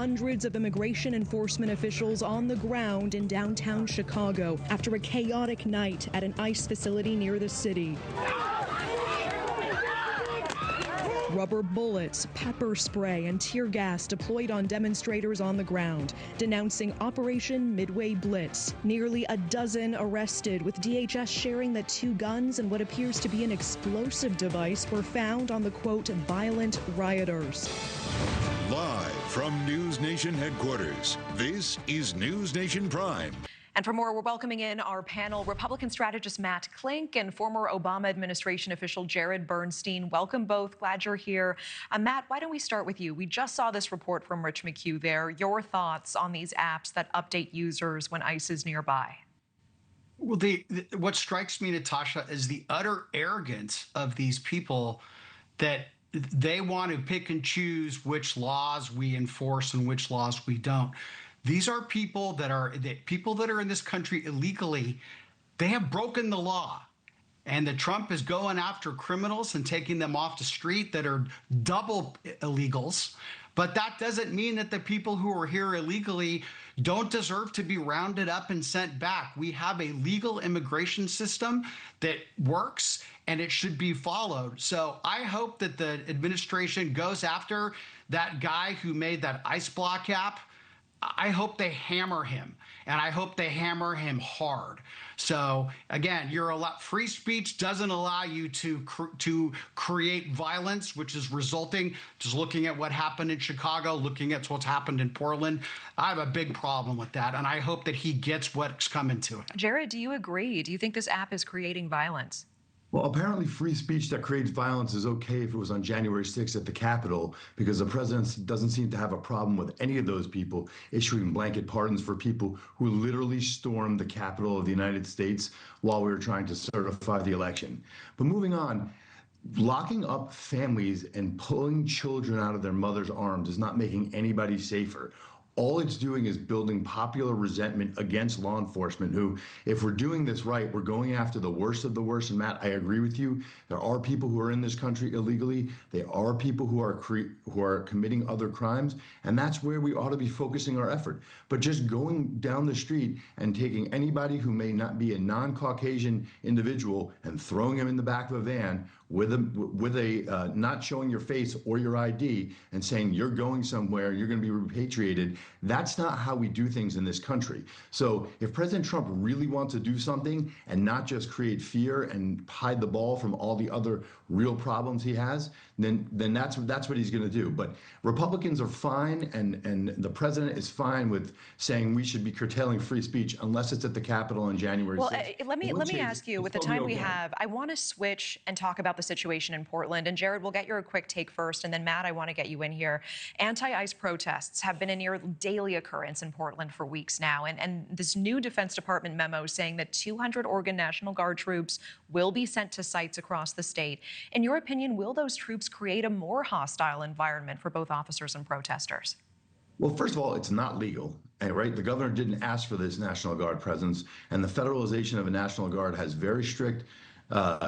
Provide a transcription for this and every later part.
hundreds of immigration enforcement officials on the ground in downtown Chicago after a chaotic night at an ICE facility near the city. Rubber bullets, pepper spray, and tear gas deployed on demonstrators on the ground, denouncing Operation Midway Blitz. Nearly a dozen arrested, with DHS sharing that 2 guns and what appears to be an explosive device were found on the, quote, violent rioters. Live from News Nation headquarters, this is News Nation Prime. And for more, we're welcoming in our panel, Republican strategist Matt Klink and former Obama administration official Jared Bernstein. Welcome both. Glad you're here. Matt, why don't we start with you? We just saw this report from Rich McHugh there. Your thoughts on these apps that update users when ICE is nearby? Well, what strikes me, Natasha, is the utter arrogance of these people that they want to pick and choose which laws we enforce and which laws we don't. These are people that are in this country illegally. They have broken the law. And the Trump is going after criminals and taking them off the street that are double illegals. But that doesn't mean that the people who are here illegally don't deserve to be rounded up and sent back. We have a legal immigration system that works, and it should be followed. So I hope that the administration goes after that guy who made that ICE Block app. I hope they hammer him, and I hope they hammer him hard. So again, free speech doesn't allow you to create violence, which is resulting. Just looking at what happened in Chicago, looking at what's happened in Portland, I have a big problem with that, and I hope that he gets what's coming to him. Jared, do you agree? Do you think this app is creating violence? Well, apparently free speech that creates violence is okay if it was on January 6th at the Capitol, because the president doesn't seem to have a problem with any of those people issuing blanket pardons for people who literally stormed the Capitol of the United States while we were trying to certify the election. But moving on, locking up families and pulling children out of their mother's arms is not making anybody safer. All it's doing is building popular resentment against law enforcement who, if we're doing this right, we're going after the worst of the worst. And Matt, I agree with you. There are people who are in this country illegally. There are people who are committing other crimes. And that's where we ought to be focusing our effort. But just going down the street and taking anybody who may not be a non-Caucasian individual and throwing him in the back of a van with a not showing your face or your ID and saying you're going somewhere, you're going to be repatriated. That's not how we do things in this country. So if President Trump really wants to do something and not just create fear and hide the ball from all the other real problems he has, then that's what he's going to do. But Republicans are fine, and the president is fine with saying we should be curtailing free speech unless it's at the Capitol on January 6th. Let me ask you, with the time we have, I want to switch and talk about the situation in Portland. And Jared, we'll get your quick take first, and then Matt, I want to get you in here. Anti-ICE protests have been a near daily occurrence in Portland for weeks now, and this new Defense Department memo saying that 200 Oregon National Guard troops will be sent to sites across the state. In your opinion, will those troops create a more hostile environment for both officers and protesters? Well, first of all, it's not legal, right? The governor didn't ask for this National Guard presence, and the federalization of a National Guard has very strict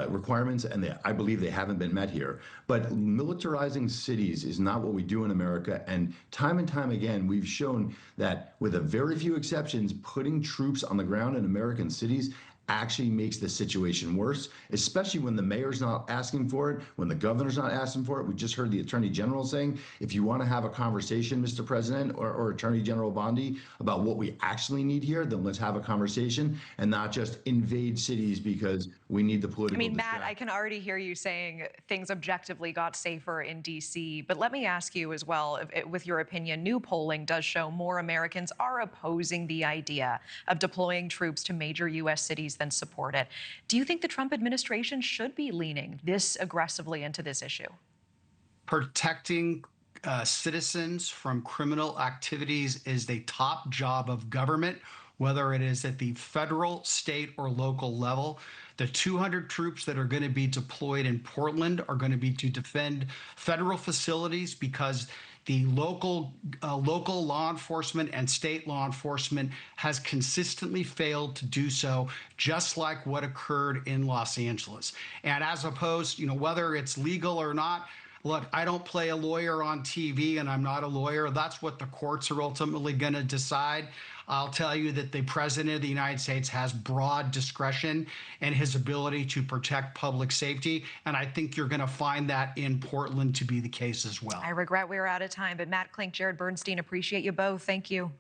requirements, and I believe they haven't been met here. But militarizing cities is not what we do in America. And time again, we've shown that, with a very few exceptions, putting troops on the ground in American cities actually makes the situation worse, especially when the mayor's not asking for it, when the governor's not asking for it. We just heard the Attorney General saying, if you want to have a conversation, Mr. President or Attorney General Bondi, about what we actually need here, then let's have a conversation and not just invade cities because we need the political Matt, I can already hear you saying things objectively got safer in D.C., but let me ask you as well, with your opinion, new polling does show more Americans are opposing the idea of deploying troops to major U.S. cities than support it. Do you think the Trump administration should be leaning this aggressively into this issue? Protecting citizens from criminal activities is the top job of government, whether it is at the federal, state, or local level. The 200 troops that are going to be deployed in Portland are going to be to defend federal facilities, because the local law enforcement and state law enforcement has consistently failed to do so, just like what occurred in Los Angeles. And as opposed, whether it's legal or not, Look, I don't play a lawyer on TV, and I'm not a lawyer. That's what the courts are ultimately going to decide. I'll tell you that the president of the United States has broad discretion in his ability to protect public safety. And I think you're going to find that in Portland to be the case as well. I regret we are out of time, but Matt Klink, Jared Bernstein, appreciate you both. Thank you.